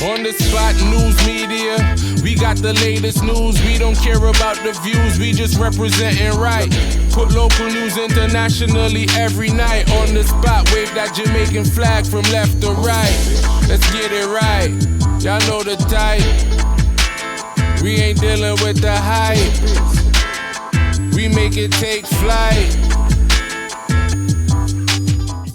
On the spot news media, we got the latest news. We don't care about the views, we just representing right. Put local news internationally every night. On the spot, wave that Jamaican flag from left to right. Let's get it right, y'all know the type. We ain't dealing with the hype. We make it take flight.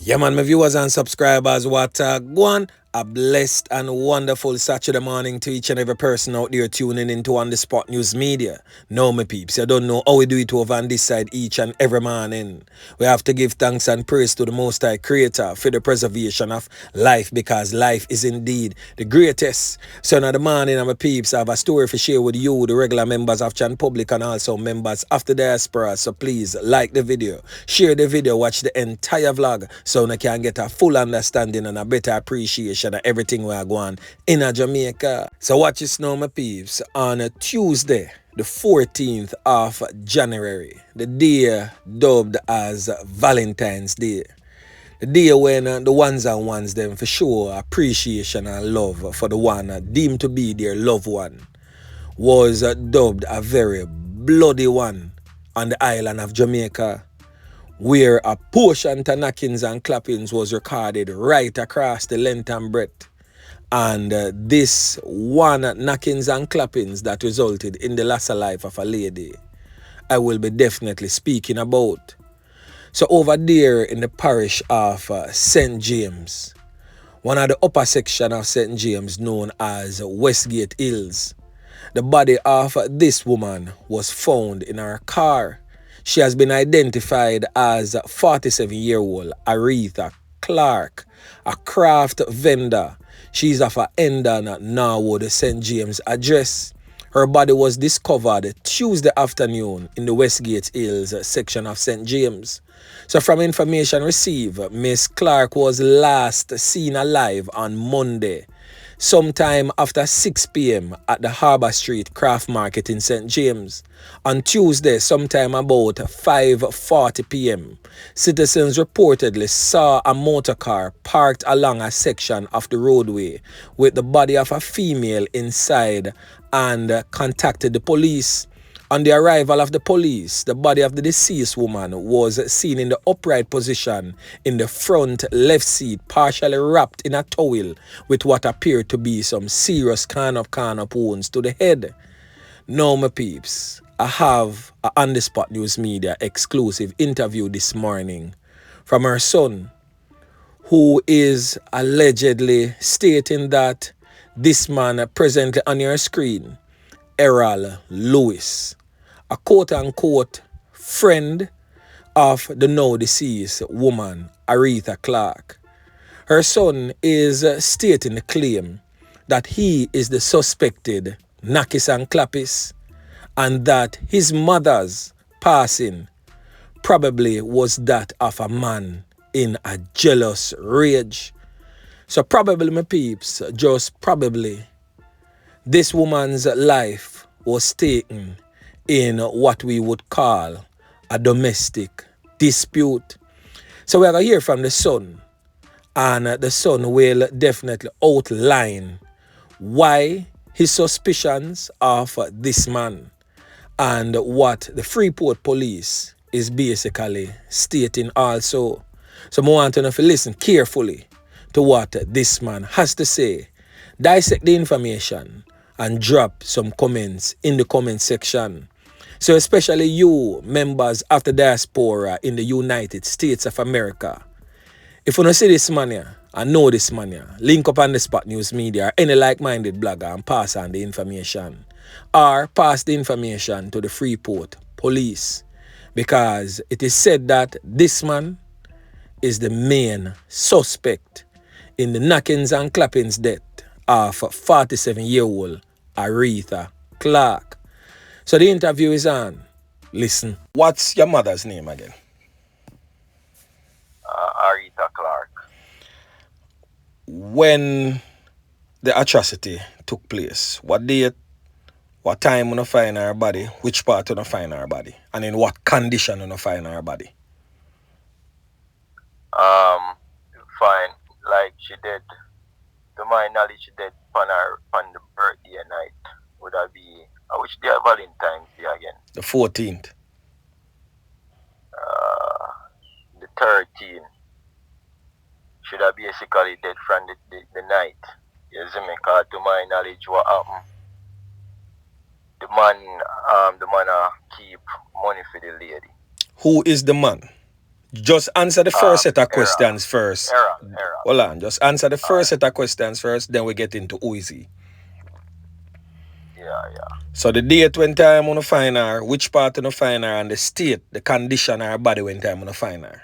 Yeah, man, my viewers and subscribers, what go on? A blessed and wonderful Saturday morning to each and every person out there tuning into On The Spot News Media. No, my peeps, you don't know how we do it over on this side each and every morning. We have to give thanks and praise to the Most High Creator for the preservation of life, because life is indeed the greatest. So now the morning, my peeps, I have a story to share with you, the regular members of Chan Public and also members of the diaspora. So please like the video, share the video, watch the entire vlog so you can get a full understanding and a better appreciation of everything we are going in Jamaica. So watch this now, my peeps. On a Tuesday, the 14th of January, the day dubbed as Valentine's Day. The day when the ones and ones them for sure appreciation and love for the one deemed to be their loved one was dubbed a very bloody one on the island of Jamaica, where a portion to knockings and clappings was recorded right across the length and breadth. And this one knockings and clappings that resulted in the loss of life of a lady, I will be definitely speaking about. So over there in the parish of St. James, one of the upper section of St. James known as Westgate Hills, the body of this woman was found in her car. She has been identified as 47-year-old Aretha Clarke, a craft vendor. She's of a Endon, Norwood, St. James address. Her body was discovered Tuesday afternoon in the Westgate Hills section of St. James. So from information received, Miss Clarke was last seen alive on Monday, sometime after 6 p.m. at the Harbour Street Craft Market in St. James. On Tuesday, sometime about 5:40 p.m., citizens reportedly saw a motor car parked along a section of the roadway with the body of a female inside and contacted the police. On the arrival of the police, the body of the deceased woman was seen in the upright position in the front left seat, partially wrapped in a towel with what appeared to be some serious kind of wounds to the head. Now, my peeps, I have a On The Spot News Media exclusive interview this morning from her son, who is allegedly stating that this man presently on your screen, Errol Lewis, a quote-unquote friend of the now deceased woman, Aretha Clarke. Her son is stating the claim that he is the suspected Nakis and Clappis, and that his mother's passing probably was that of a man in a jealous rage. So probably, my peeps, just probably, this woman's life was taken in what we would call a domestic dispute. So we're going to hear from the son, and the son will definitely outline why his suspicions of this man and what the Freeport police is basically stating also. So I want you to listen carefully to what this man has to say, dissect the information, and drop some comments in the comment section. So especially you, members of the diaspora in the United States of America, if you don't see this man here and know this man here, link up On The Spot News Media or any like-minded blogger and pass on the information. Or pass the information to the Freeport police, because it is said that this man is the main suspect in the knockings and clappings death of 47-year-old Aretha Clarke. So the interview is on. Listen. What's your mother's name again? Aretha Clarke. When the atrocity took place, what date, what time you find her body, which part you find her body, and in what condition you find her body? Fine. Like she dead. To my knowledge, she dead on the birthday night. Would that be which day? Valentine's Day again. The 14th. The 13th. Should have basically dead from the night. You see me? Cause to my knowledge, what happened? The man keep money for the lady. Who is the man? Just answer the first set of questions first. Errol. Hold on, just answer the first set of questions first, then we get into who is he. Yeah. So the date when time on find her, which part on find her, and the state, the condition her body when time on find her.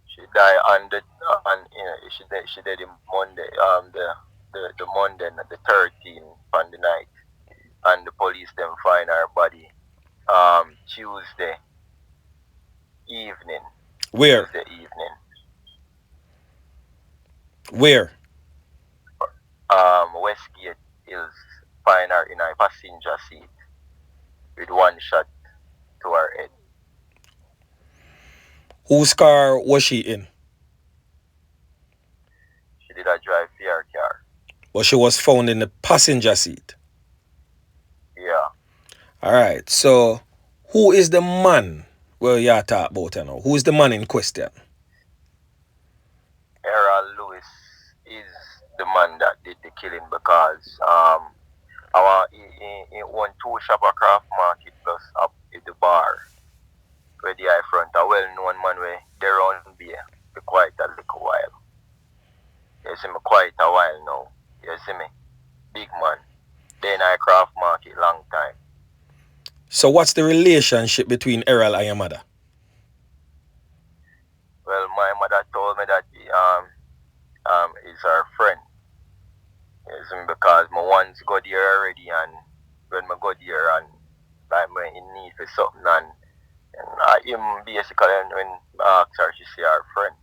She died on she died the Monday, the Monday, the 13th on the night, and the police then find her body Tuesday evening. Where? Tuesday evening. Where? Westgate Hills find her in a passenger seat with one shot to her head. Whose car was she in? She did a drive for her car. But she was found in the passenger seat. Yeah. Alright, so who is the man where you talk about now? Who is the man in question? Errol Lewis is the man that did the killing because he owned two shop at Craft Market plus up at the bar where the eye front a well-known man where they run beer for quite a little while. You see me, quite a while now. You see me? Big man. Then I Craft Market long time. So what's the relationship between Errol and your mother? Well, my mother told me that is her friend. You see me, because I once go there already, and when I go there and like I'm in need for something, and him basically when I ask her, she say her friend.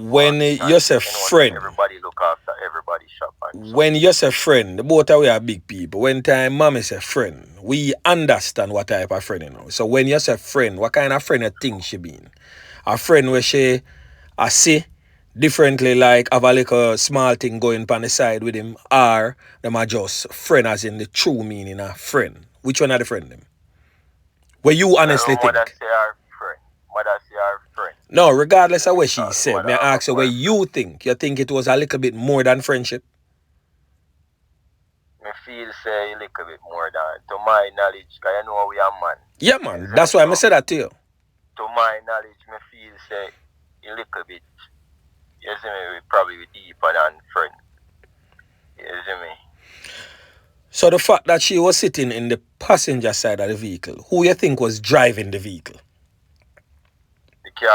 When you say friend, everybody look after everybody's shop. When you say friend, the both of we are big people. When time mommy say friend, we understand what type of friend you know. So when you say friend, what kind of friend you think she been? A friend where she see differently, like have a little small thing going on the side with him, or them are just friend as in the true meaning of friend. Which one are the friend them? Where you honestly think? Mother say her friend. No, regardless of what she said, may I ask you what you think? You think it was a little bit more than friendship? Me feel say a little bit more than, to my knowledge, because you know we are man. Yeah, man. That's why I said that to you. To my knowledge, me feel say a little bit, you see me, probably deeper than friend. You see me? So the fact that she was sitting in the passenger side of the vehicle, who you think was driving the vehicle? The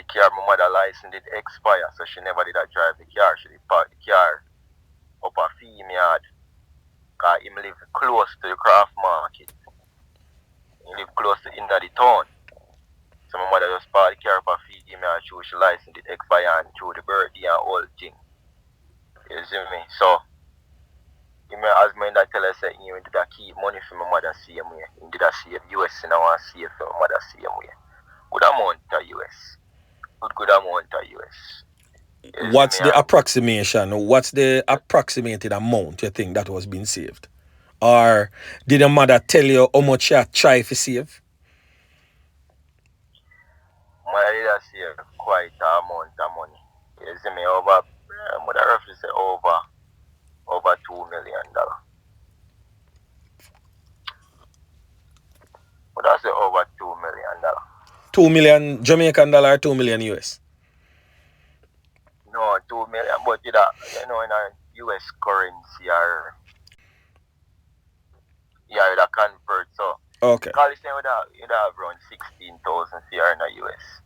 car, my mother license did expire, so she never did drive the car. She did park the car up a field yard, because he live close to the Craft Market. He live close to in the town. So my mother just parked the car up a field yard, she license did expire and through the birthday and all thing. You see me? So as my dad tell us that he did keep money for my mother same way. He did save US and I want to save for my mother same way. Good amount of US. Good amount of US. What's the approximation? What's the approximated amount you think that was being saved? Or did your mother tell you how much you try to save? Mother did save quite an amount of money. You see me, mother roughly say over $2 million. Mother say over $2 million. 2 million Jamaican dollar or 2 million US? No, 2 million, but in a US currency or with a convert, so okay. Call it would have around 16,000 CR in the US.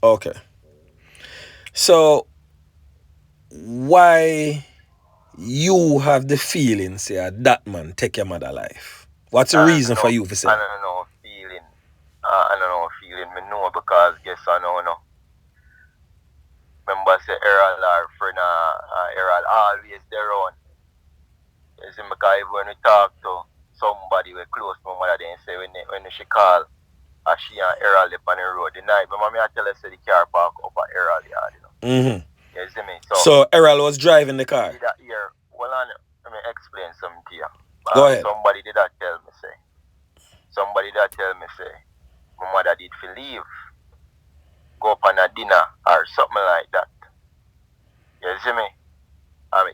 Okay. So why you have the feeling say that man take your mother life? What's the reason for you to say? I don't know feeling. Me know because guess I know. Remember say Errol our friend Errol always there on. You see, because even when we talk to somebody we close to my mother, they say when she call she and Errol up on the road the night. Remember me I tell her say the car park up at Errol yard, Mm-hmm. You see me? So Errol was driving the car. Did that here? Well, let me explain something to you. Go ahead. Somebody did that tell me say. My mother did for leave, go up on a dinner or something like that. You see me?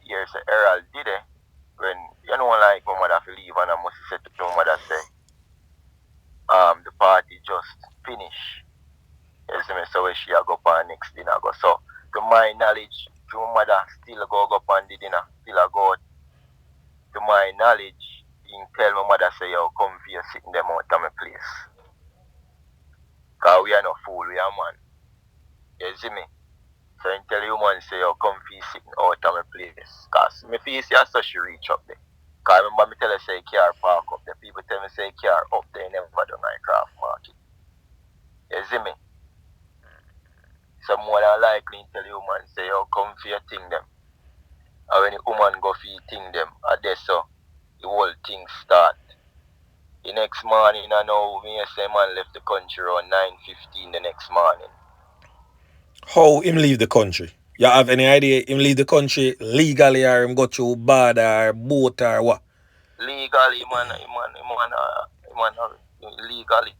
Here say Errol did it when you know like my mother for leave and I must say to my mother say, the party just finish. You see me? So when she go up on next dinner go. So to my knowledge, my mother still go up on the dinner, still go out. To my knowledge, you tell my mother say, yo, come here sitting them out of my place. Because we are no fool, we are man. You see me? So you tell you man say, yo, come here sitting out of my place. Because my face is so she reach up there. Because I remember me tell her say car park up there. People tell me say car up there, never done my craft market. You see me? So more than likely tell you man say, yo, come here thing them. And when the woman go for thing them, I guess so the whole thing start. The next morning, I know me say man left the country around 9:15 the next morning. How him leave the country? You have any idea him leave the country legally or him go through border or boat or what? Legally, man, legally.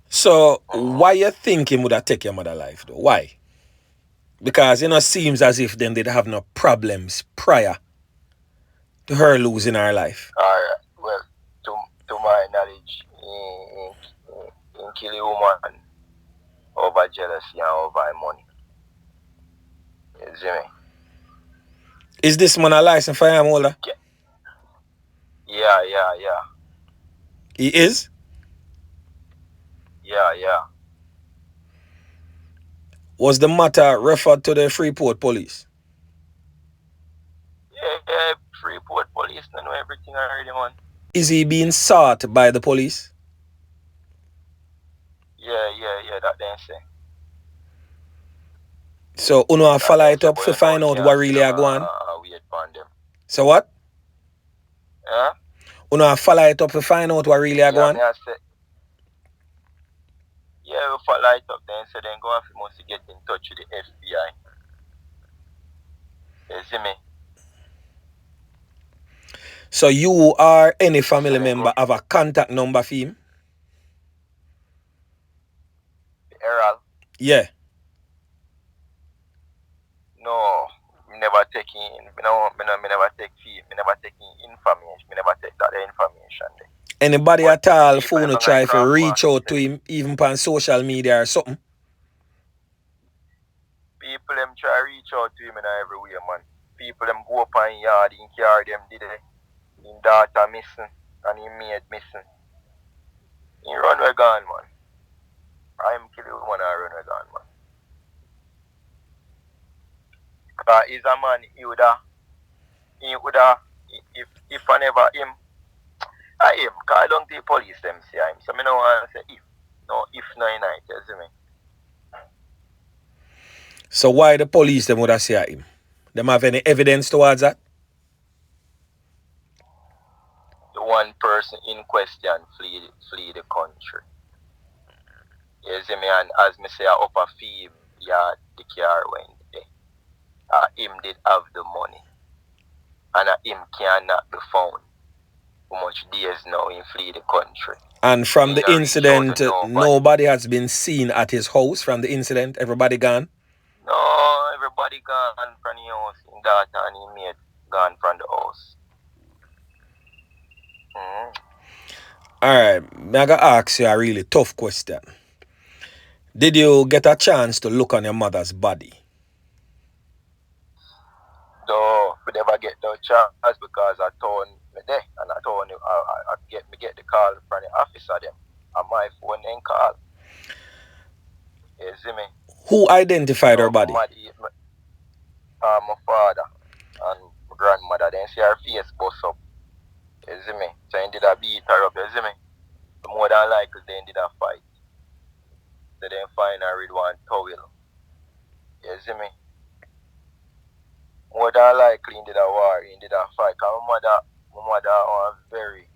So why you think him would have taken your mother's life though? Why? Because it seems as if them did have no problems prior to her losing her life. Alright, well, to my knowledge, he kill a woman over jealousy and over money. You see me? Is this man a license for him holder? Yeah. He is? Yeah. Was the matter referred to the Freeport police? Yeah, Freeport police know everything already, man. Is he being sought by the police? Yeah, that they say. So uno follow it up to find out what really are going on? So what? Yeah? Uno follow it up to find out what really are going on? Yeah, we follow it up then, so then go off, you must get in touch with the FBI. You see me? So you or any family member have a contact number for him? Errol? Yeah. No, me never take in, me never take fee, me never take in information, me never take that information there. Anybody But at all people phone try to reach out to him even on social media or something? People them try reach out to him in every way, man. People them go up on yard, in car them did it. In daughter missing, and he maid missing. He run away gone, man. I'm killing one and run away gone, man. Because he's a man, he would have, if I never him, because I don't think police them see him. So I don't want to say if. No, if no night, you see me? So why the police them would have say him? Them have any evidence towards that? The one person in question flee the country. You see me? And as me say, up a fee, yeah, the car went there. Him did have the money. And him cannot be found. How much days now he flee the country. And from the incident, nobody has been seen at his house from the incident? Everybody gone? No, everybody gone from the house. His daughter and his maid gone from the house. Alright, I'm going to ask you a really tough question. Did you get a chance to look on your mother's body? No, we never get no chance because I told me there and I told him I get the call from the officer them. And my phone then call. You see me? Who identified her body? My father and my grandmother. Then see her face bust up. You see me? So he did a beat her up, you see me? So more than likely they did a fight. So then find her with one towel. You see me? More than likely he did a war, he did a fight. Cause my mother was very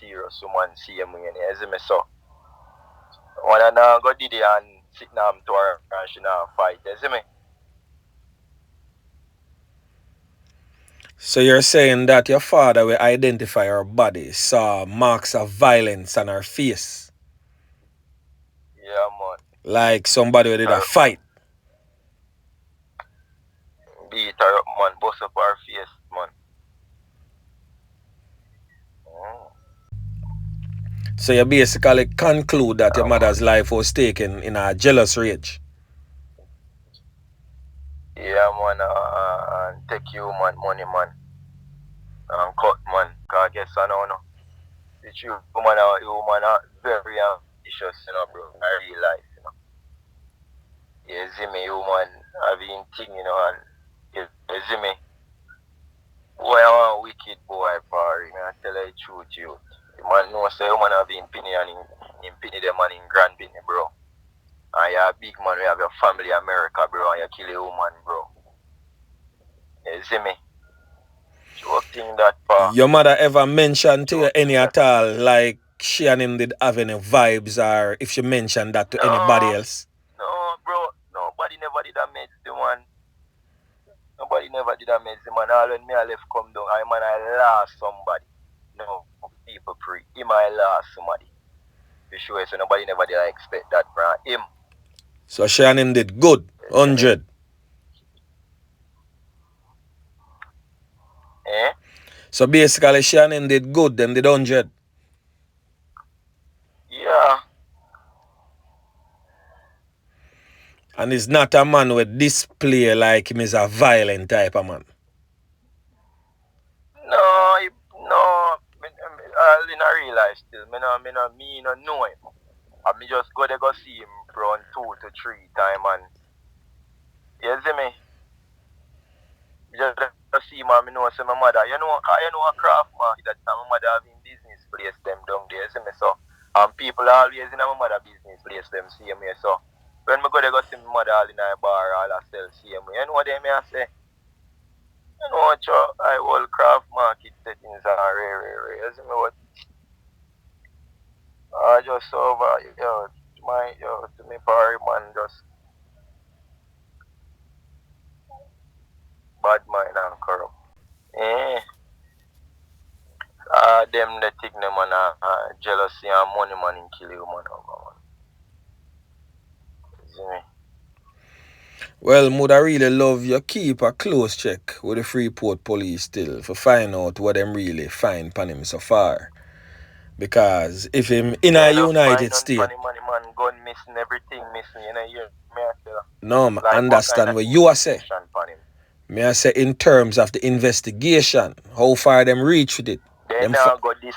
serious woman, see me, you see me? So One of them go did it and sit down to her and she now fight. You see me? So you're saying that your father will identify her body, saw marks of violence on her face? Yeah, man. Like somebody did a fight? Beat her up, man. Bust up her face, man. So you basically conclude that your mother's life was taken in a jealous rage? Yeah, man. And take you, man, money, man. And cut, man. Because I guess I don't know. It's you, man, are very ambitious, you know, bro. I realize, you know. You see me, you, man, having thing, you know, and you see me. Boy, I'm a wicked boy, Farin. I tell you the truth, you. The man knows say you man have in penny and in penny them man in grand penny, bro. And you're a big man, we have your family America, bro, and you kill a woman, bro. You see me? Sure thing that far. Your mother ever mentioned to you any at all, like she and him did have any vibes, or if she mentioned that to anybody else? No, bro. Nobody never did a meds the man. Nobody never did a meds the man. All when me I left come down, I lost somebody. No, people pre. Him I lost somebody. For sure, so nobody never did expect that from him. So she and him did good, 100. Eh? So basically she and him did good, them did 100. Yeah. And he's not a man with display like him is a violent type of man. No. I didn't realize still. Me no know him. I me just go see him from 2 to 3 times and you see me? Just see him and me know say my mother. You know a craft market that my mother having business place them down there, see me so. And people always in my mother business place them see me so. When me go see my mother all in a bar all sell see me. You know what they may say? You know what I whole craft market settings are rare. You see me what? I just over to me Farin man just bad mind and corrupt. Them they take them man jealousy and money man in kill you man over man. See me? Well, would I really love you keep a close check with the Freeport police still for find out what them really find pan him so far. Because if him in a United States... Money, man, gun missing, everything missing, you know, me I say. No, I like understand what you are saying. Me I say in terms of the investigation, how far them reach with it. They now got this...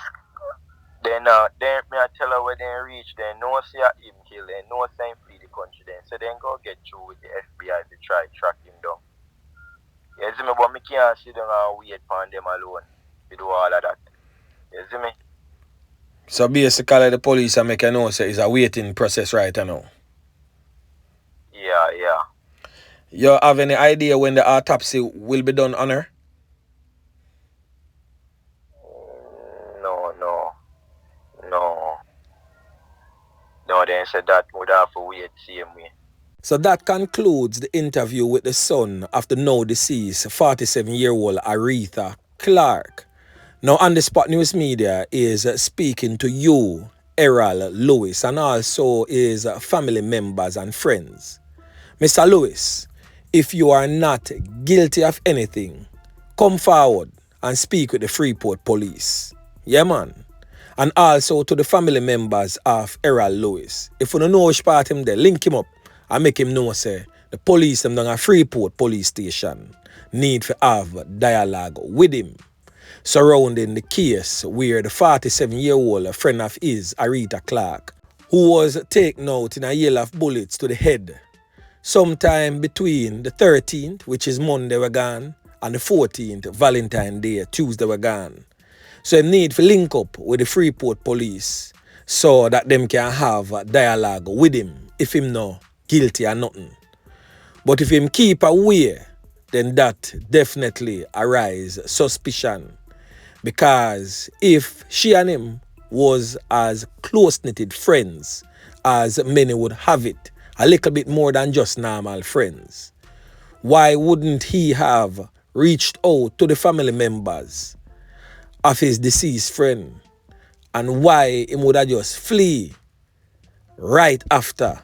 They me I tell her where they reach, they know say him kill, they know say him flee the country then. So they go get through with the FBI to try track him down. You see me, but me can't sit down and wait for them alone to do all of that. You see me? So basically the police are making know say it's a waiting process right now. Yeah. You have any idea when the autopsy will be done on her? No, they said that would have to wait same way. So that concludes the interview with the son of the now deceased 47-year-old Aretha Clarke. Now, On The Spot News Media is speaking to you, Errol Lewis, and also his family members and friends. Mr. Lewis, if you are not guilty of anything, come forward and speak with the Freeport police. Yeah, man. And also to the family members of Errol Lewis. If you don't know which part him there, link him up and make him know, say, the police them down at Freeport police station need to have dialogue with him surrounding the case where the 47-year-old friend of his, Aretha Clarke, who was taken out in a hail of bullets to the head sometime between the 13th, which is Monday we're gone, and the 14th, Valentine Day, Tuesday we're gone. So him need to link up with the Freeport police so that them can have a dialogue with him if him no guilty or nothing. But if him keep away, then that definitely arise suspicion. Because if she and him was as close-knitted friends as many would have it, a little bit more than just normal friends. Why wouldn't he have reached out to the family members of his deceased friend? And why he would have just flee right after?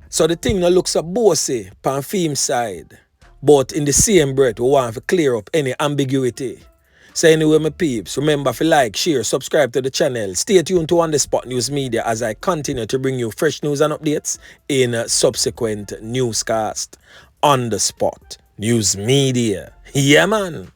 So the thing now looks a bossy on Fim side, but in the same breath we want to clear up any ambiguity. So anyway, my peeps, remember to like, share, subscribe to the channel. Stay tuned to On The Spot News Media as I continue to bring you fresh news and updates in subsequent newscast. On The Spot News Media. Yeah, man.